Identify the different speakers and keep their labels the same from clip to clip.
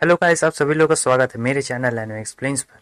Speaker 1: Hello guys, आप सभी लोगों का स्वागत है मेरे चैनल एनिमे एक्सप्लेन्स पर।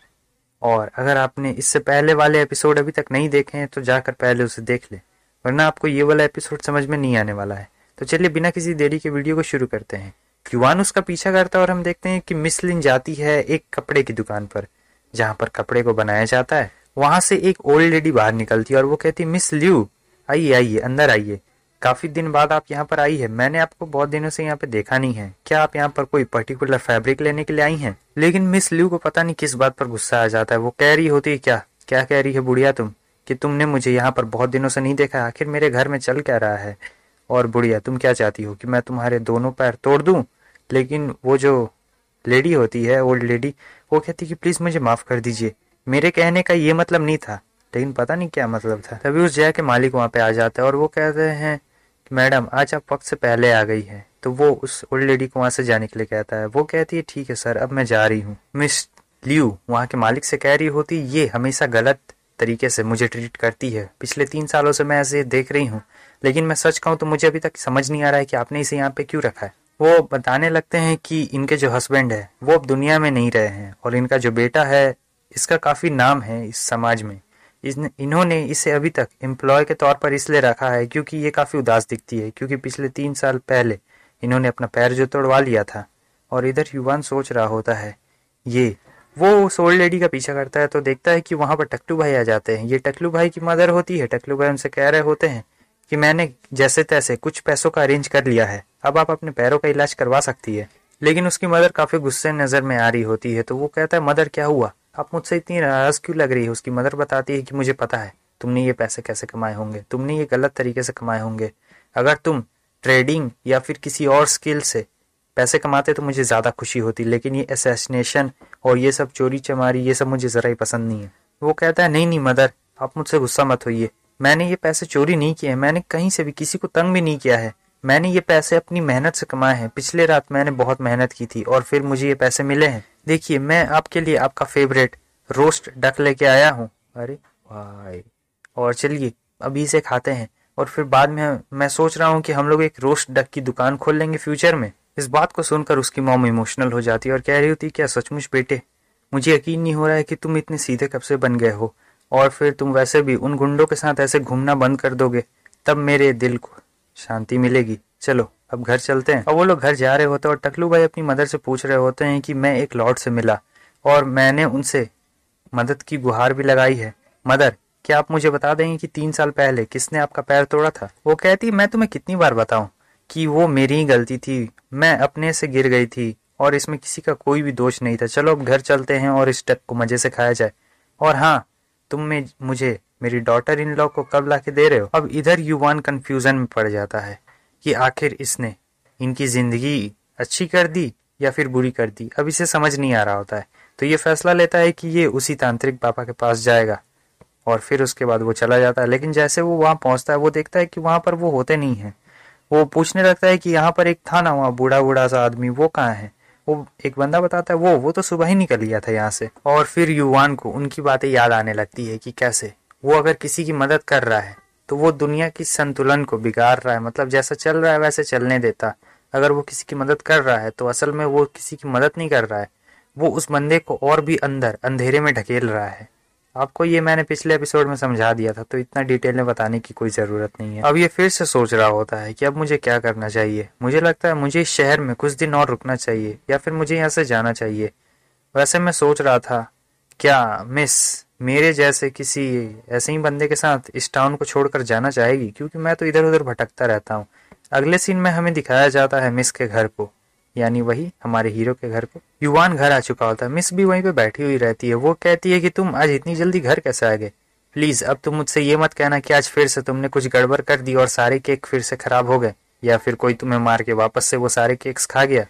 Speaker 1: और अगर आपने इससे पहले वाले एपिसोड अभी तक नहीं देखे हैं तो जाकर पहले उसे देख ले, वरना आपको ये वाला एपिसोड समझ में नहीं आने वाला है। तो चलिए बिना किसी देरी के वीडियो को शुरू करते हैं। युवान उसका पीछा करता है और हम देखते हैं कि मिस लिन जाती है एक कपड़े की दुकान पर, जहाँ पर कपड़े को बनाया जाता है। वहां से एक ओल्ड लेडी बाहर निकलती है और वो कहती है, मिस ल्यू आइए आइए अंदर आइए, काफी दिन बाद आप यहाँ पर आई है। मैंने आपको बहुत दिनों से यहाँ पे देखा नहीं है। क्या आप यहाँ पर कोई पर्टिकुलर फैब्रिक लेने के लिए आई हैं? लेकिन मिस ल्यू को पता नहीं किस बात पर गुस्सा आ जाता है। वो कह रही होती है, क्या क्या कह रही है बुढ़िया तुम, कि तुमने मुझे यहाँ पर बहुत दिनों से नहीं देखा। आखिर मेरे घर में चल क्या रहा है? और बुढ़िया तुम क्या चाहती हो कि मैं तुम्हारे दोनों पैर तोड़ दूं? लेकिन वो जो लेडी होती है, ओल्ड लेडी, वो कहती कि प्लीज मुझे माफ कर दीजिए, मेरे कहने का ये मतलब नहीं था। लेकिन पता नहीं क्या मतलब था। तभी उस जगह के मालिक वहाँ पे आ जाते हैं और वो कहते हैं, मैडम आज आप वक्त से पहले आ गई हैं। तो वो उस ओल्ड लेडी को वहां से जाने के लिए कहता है। वो कहती है, ठीक है सर, अब मैं जा रही हूँ। मिस लियू वहां के मालिक से कह रही होती, ये हमेशा गलत तरीके से मुझे ट्रीट करती है। पिछले 3 सालों से मैं ऐसे देख रही हूँ, लेकिन मैं सच कहूँ तो मुझे अभी तक समझ नहीं आ रहा है कि आपने इसे यहाँ पे क्यों रखा है। वो बताने लगते हैं कि इनके जो हस्बैंड है वो अब दुनिया में नहीं रहे हैं, और इनका जो बेटा है इसका काफी नाम है इस समाज में। इन्होंने इसे अभी तक एम्प्लॉय के तौर पर इसलिए रखा है क्योंकि ये काफी उदास दिखती है, क्योंकि पिछले 3 साल पहले इन्होंने अपना पैर जो तोड़वा लिया था। और इधर युवान सोच रहा होता है, ये वो उस ओल्ड लेडी का पीछा करता है तो देखता है कि वहां पर टकलू भाई आ जाते हैं। ये टकलू भाई की मदर होती है। टकलू भाई उनसे कह रहे होते हैं कि मैंने जैसे तैसे कुछ पैसों का अरेंज कर लिया है, अब आप अपने पैरों का इलाज करवा सकती है। लेकिन उसकी मदर काफी गुस्से नजर में आ रही होती है। तो वो कहता है, मदर क्या हुआ, आप मुझसे इतनी नाराज क्यों लग रही है? उसकी मदर बताती है कि मुझे पता है तुमने ये पैसे कैसे कमाए होंगे, तुमने ये गलत तरीके से कमाए होंगे। अगर तुम ट्रेडिंग या फिर किसी और स्किल से पैसे कमाते तो मुझे ज्यादा खुशी होती, लेकिन ये असैसिनेशन और ये सब चोरी चमारी ये सब मुझे जरा ही पसंद नहीं है। वो कहता है, नहीं नहीं मदर, आप मुझसे गुस्सा मत होइए, मैंने ये पैसे चोरी नहीं किए हैं, मैंने कहीं से भी किसी को तंग भी नहीं किया है। मैंने ये पैसे अपनी मेहनत से कमाए हैं। पिछले रात मैंने बहुत मेहनत की थी और फिर मुझे ये पैसे मिले हैं। देखिए मैं आपके लिए आपका फेवरेट रोस्ट डक लेके आया हूँ। अरे भाई, और चलिए अभी इसे खाते हैं, और फिर बाद में मैं सोच रहा हूँ कि हम लोग एक रोस्ट डक की दुकान खोल लेंगे फ्यूचर में। इस बात को सुनकर उसकी मॉम इमोशनल हो जाती है और कह रही होती, क्या सचमुच बेटे, मुझे यकीन नहीं हो रहा है कि तुम इतने सीधे कब से बन गए हो, और फिर तुम वैसे भी उन गुंडों के साथ ऐसे घूमना बंद कर दोगे, तब मेरे दिल को शांति मिलेगी। चलो अब घर चलते हैं। और वो लोग घर जा रहे होते हैं और टकलू भाई अपनी मदर से पूछ रहे होते हैं कि मैं एक लॉर्ड से मिला और मैंने उनसे मदद की गुहार भी लगाई है। मदर, क्या आप मुझे बता देंगे कि 3 साल पहले किसने आपका पैर तोड़ा था? वो कहती, मैं तुम्हें कितनी बार बताऊं कि वो मेरी ही गलती थी, मैं अपने से गिर गई थी और इसमें किसी का कोई भी दोष नहीं था। चलो अब घर चलते हैं और इस डक को मजे से खाया जाए। और हाँ, तुम में मुझे मेरी डॉटर इन लॉ को कब ला के दे रहे हो? अब इधर युवान कंफ्यूजन में पड़ जाता है कि आखिर इसने इनकी जिंदगी अच्छी कर दी या फिर बुरी कर दी। अब इसे समझ नहीं आ रहा होता है, तो ये फैसला लेता है कि ये उसी तांत्रिक पापा के पास जाएगा और फिर उसके बाद वो चला जाता है। लेकिन जैसे वो वहां पहुंचता है वो देखता है कि वहां पर वो होते नहीं है। वो पूछने लगता है कि यहाँ पर एक था ना वहाँ बूढ़ा बूढ़ा सा आदमी, वो कहाँ है? वो एक बंदा बताता है, वो तो सुबह ही निकल गया था यहाँ से। और फिर युवान को उनकी बातें याद आने लगती है कि कैसे वो अगर किसी की मदद कर रहा है तो वो दुनिया की संतुलन को बिगाड़ रहा है, मतलब जैसा चल रहा है वैसे चलने देता। अगर वो किसी की मदद कर रहा है तो असल में वो किसी की मदद नहीं कर रहा है, वो उस बंदे को और भी अंदर अंधेरे में ढकेल रहा है। आपको ये मैंने पिछले एपिसोड में समझा दिया था, तो इतना डिटेल में बताने की कोई ज़रूरत नहीं है। अब ये फिर से सोच रहा होता है कि अब मुझे क्या करना चाहिए। मुझे लगता है मुझे इस शहर में कुछ दिन और रुकना चाहिए या फिर मुझे यहाँ से जाना चाहिए। वैसे मैं सोच रहा था, क्या मिस मेरे जैसे किसी ऐसे ही बंदे के साथ इस टाउन को छोड़कर जाना चाहेगी? क्योंकि मैं तो इधर उधर भटकता रहता हूँ। अगले सीन में हमें दिखाया जाता है मिस के घर को, यानी वही हमारे हीरो के घर को। युवान घर आ चुका होता है, मिस भी वहीं पे बैठी हुई रहती है। वो कहती है कि तुम आज इतनी जल्दी घर कैसे आ गए? प्लीज अब तुम मुझसे ये मत कहना कि आज फिर से तुमने कुछ गड़बड़ कर दी और सारे केक फिर से खराब हो गए, या फिर कोई तुम्हें मार के वापस से वो सारे केक्स खा गया।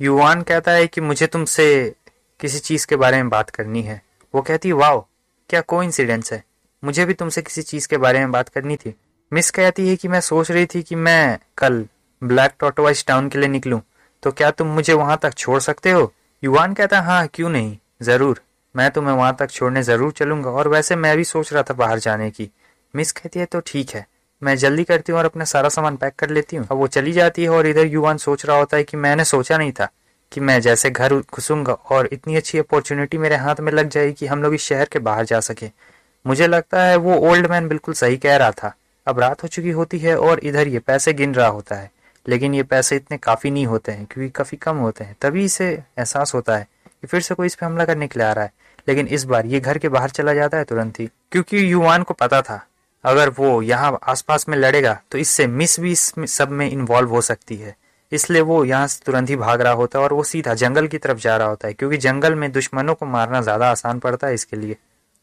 Speaker 1: युवान कहता है कि मुझे तुमसे किसी चीज के बारे में बात करनी है। वो कहती है, वाओ क्या कोइंसिडेंस है, मुझे भी तुमसे किसी चीज के बारे में बात करनी थी। मिस कहती है कि मैं सोच रही थी कि मैं कल ब्लैक टॉर्टोइस टाउन के लिए निकलूं, तो क्या तुम मुझे वहां तक छोड़ सकते हो? युवान कहता, हाँ क्यों नहीं, जरूर, मैं तुम्हें वहां तक छोड़ने जरूर चलूंगा, और वैसे मैं भी सोच रहा था बाहर जाने की। मिस कहती है, तो ठीक है, मैं जल्दी करती हूँ और अपना सारा सामान पैक कर लेती हूँ। अब वो चली जाती है और इधर युवान सोच रहा होता है कि मैंने सोचा नहीं था कि मैं जैसे घर घुसूंगा और इतनी अच्छी अपॉर्चुनिटी मेरे हाथ में लग जाएगी कि हम लोग इस शहर के बाहर जा सके। मुझे लगता है वो ओल्ड मैन बिल्कुल सही कह रहा था। अब रात हो चुकी होती है और इधर ये पैसे गिन रहा होता है, लेकिन ये पैसे इतने काफ़ी नहीं होते हैं क्योंकि काफ़ी कम होते हैं। तभी इसे एहसास होता है कि फिर से कोई इस पे हमला करने के लिए आ रहा है, लेकिन इस बार ये घर के बाहर चला जाता है तुरंत ही, क्योंकि युवान को पता था अगर वो यहाँ आसपास में लड़ेगा तो इससे मिस भी इस सब में इन्वॉल्व हो सकती है। इसलिए वो यहाँ से तुरंत ही भाग रहा होता है और वो सीधा जंगल की तरफ जा रहा होता है, क्योंकि जंगल में दुश्मनों को मारना ज़्यादा आसान पड़ता है इसके लिए।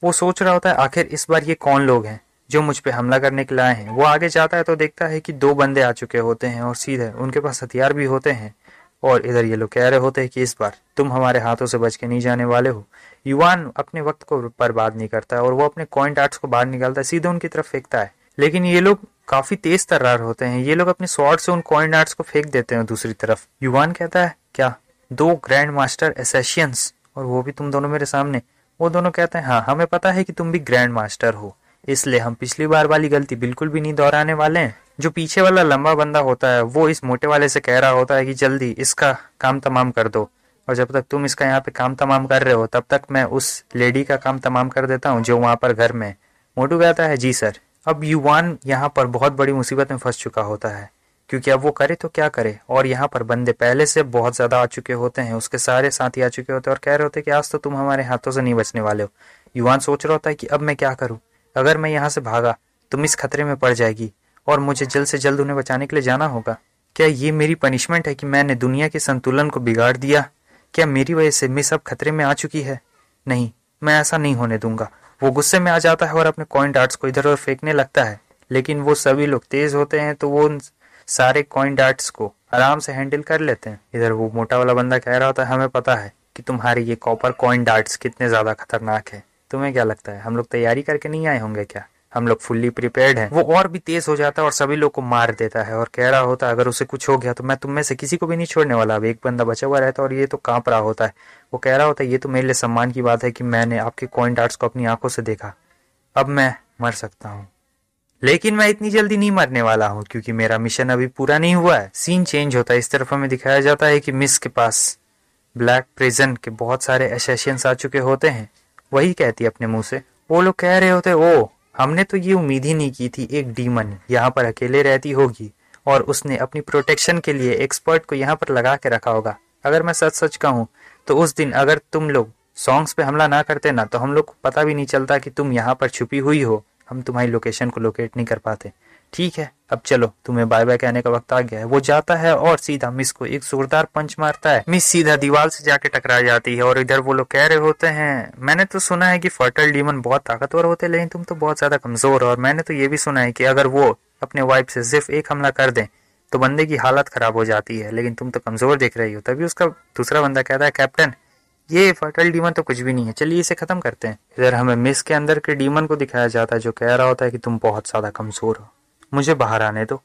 Speaker 1: वो सोच रहा होता है आखिर इस बार ये कौन लोग हैं जो मुझ पे हमला करने के लिए आए हैं। वो आगे जाता है तो देखता है कि 2 बंदे आ चुके होते हैं और सीधे उनके पास हथियार भी होते हैं। और इधर ये लोग कह रहे होते हैं कि इस बार तुम हमारे हाथों से बच के नहीं जाने वाले हो। युवान अपने वक्त को बर्बाद नहीं करता है और वो अपने कॉइन डार्ट्स को बाहर निकालता है, सीधे उनकी तरफ फेंकता है। लेकिन ये लोग काफी तेज तर्रार होते हैं। ये लोग अपने स्वॉर्ड से उन कॉइन डार्ट्स को फेंक देते हैं दूसरी तरफ। युवान कहता है क्या 2 ग्रैंड मास्टर एसेशियंस, और वो भी तुम दोनों मेरे सामने? वो दोनों कहते हैं हाँ, हमें पता है कि तुम भी ग्रैंड मास्टर हो, इसलिए हम पिछली बार वाली गलती बिल्कुल भी नहीं दोहराने वाले हैं। जो पीछे वाला लंबा बंदा होता है वो इस मोटे वाले से कह रहा होता है कि जल्दी इसका काम तमाम कर दो, और जब तक तुम इसका यहाँ पे काम तमाम कर रहे हो तब तक मैं उस लेडी का काम तमाम कर देता हूँ जो वहाँ पर घर में। मोटू कहता है जी सर। अब युवान यहाँ पर बहुत बड़ी मुसीबत में फंस चुका होता है, क्योंकि अब वो करे तो क्या करे, और यहाँ पर बंदे पहले से बहुत ज़्यादा आ चुके होते हैं, उसके सारे साथी आ चुके होते हैं और कह रहे होते हैं कि आज तो तुम हमारे हाथों से नहीं बचने वाले हो। युवान सोच रहा होता है कि अब मैं क्या करूँ, अगर मैं यहाँ से भागा तो मिस खतरे में पड़ जाएगी और मुझे जल्द से जल्द उन्हें बचाने के लिए जाना होगा। क्या ये मेरी पनिशमेंट है कि मैंने दुनिया के संतुलन को बिगाड़ दिया? क्या मेरी वजह से मिस अब खतरे में आ चुकी है? नहीं, मैं ऐसा नहीं होने दूंगा। वो गुस्से में आ जाता है और अपने कॉइन डार्ट्स को इधर उधर फेंकने लगता है, लेकिन वो सभी लोग तेज होते हैं तो वो उन सारे कॉइन डार्ट्स को आराम से हैंडल कर लेते हैं। इधर वो मोटा वाला बंदा कह रहा होता है हमें पता है कि तुम्हारे ये कॉपर कॉइन डार्ट्स कितने ज्यादा खतरनाक है। तुम्हें क्या लगता है हम लोग तैयारी करके नहीं आए होंगे क्या? हम लोग फुल्ली प्रिपेयर्ड हैं। वो और भी तेज हो जाता है और सभी लोग को मार देता है और कह रहा होता है अगर उसे कुछ हो गया तो मैं तुम में से किसी को भी नहीं छोड़ने वाला। अब एक बंदा बचा हुआ रहता है और ये तो कांप रहा होता है। वो कह रहा होता है ये तो मेरे लिए सम्मान की बात है कि मैंने आपके कॉइन डार्ट्स को अपनी आंखों से देखा। अब मैं मर सकता हूँ, लेकिन मैं इतनी जल्दी नहीं मरने वाला हूँ क्योंकि मेरा मिशन अभी पूरा नहीं हुआ है। सीन चेंज होता है। इस तरफ हमें दिखाया जाता है कि मिस के पास ब्लैक प्रिजन के बहुत सारे एसेसियंस आ चुके होते हैं। वही कहती है अपने मुंह से। वो लोग कह रहे होते ओ, हमने तो ये उम्मीद ही नहीं की थी एक डीमन यहाँ पर अकेले रहती होगी और उसने अपनी प्रोटेक्शन के लिए एक्सपर्ट को यहाँ पर लगा के रखा होगा। अगर मैं सच सच कहूँ तो उस दिन अगर तुम लोग सॉन्ग्स पे हमला ना करते ना तो हम लोग को पता भी नहीं चलता कि तुम यहाँ पर छुपी हुई हो। हम तुम्हारी लोकेशन को लोकेट नहीं कर पाते। ठीक है, अब चलो, तुम्हें बाय बाय कहने का वक्त आ गया है। वो जाता है और सीधा मिस को एक जोरदार पंच मारता है। मिस सीधा दीवार से जाके टकरा जाती है और इधर वो लोग कह रहे होते हैं मैंने तो सुना है कि फर्टल डीमन बहुत ताकतवर होते हैं, लेकिन तुम तो बहुत ज्यादा कमजोर हो, और मैंने तो ये भी सुना है कि अगर वो अपने वाइफ से सिर्फ एक हमला कर दें तो बंदे की हालत खराब हो जाती है, लेकिन तुम तो कमजोर दिख रही हो। तभी उसका दूसरा बंदा कहता है कैप्टन ये फर्टल डीमन तो कुछ भी नहीं है, चलिए इसे खत्म करते हैं। इधर हमें मिस के अंदर के डीमन को दिखाया जाता है जो कह रहा होता है कि तुम बहुत ज्यादा कमजोर हो, मुझे बाहर आने दो,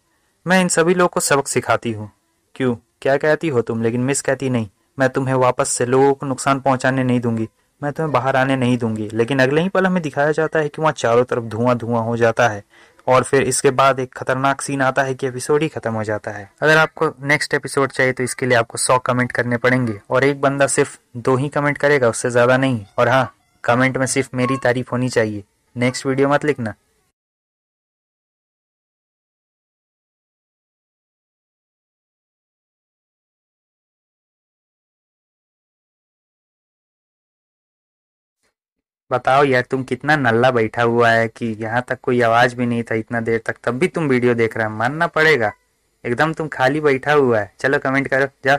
Speaker 1: मैं इन सभी लोगों को सबक सिखाती हूँ। क्यों, क्या कहती हो तुम? लेकिन मिस कहती नहीं, मैं तुम्हें वापस से लोगों को नुकसान पहुंचाने नहीं दूंगी, मैं तुम्हें बाहर आने नहीं दूंगी। लेकिन अगले ही पल हमें दिखाया जाता है कि वहाँ चारों तरफ धुआं धुआं हो जाता है और फिर इसके बाद एक खतरनाक सीन आता है कि एपिसोड ही खत्म हो जाता है। अगर आपको नेक्स्ट एपिसोड चाहिए तो इसके लिए आपको 100 कमेंट करने पड़ेंगे और एक बंदा सिर्फ 2 ही कमेंट करेगा, उससे ज्यादा नहीं। और हाँ, कमेंट में सिर्फ मेरी तारीफ होनी चाहिए, नेक्स्ट वीडियो मत लिखना। बताओ यार, तुम कितना नल्ला बैठा हुआ है कि यहाँ तक कोई आवाज भी नहीं था इतना देर तक, तब भी तुम वीडियो देख रहा है। मानना पड़ेगा, एकदम तुम खाली बैठा हुआ है। चलो कमेंट करो, जा।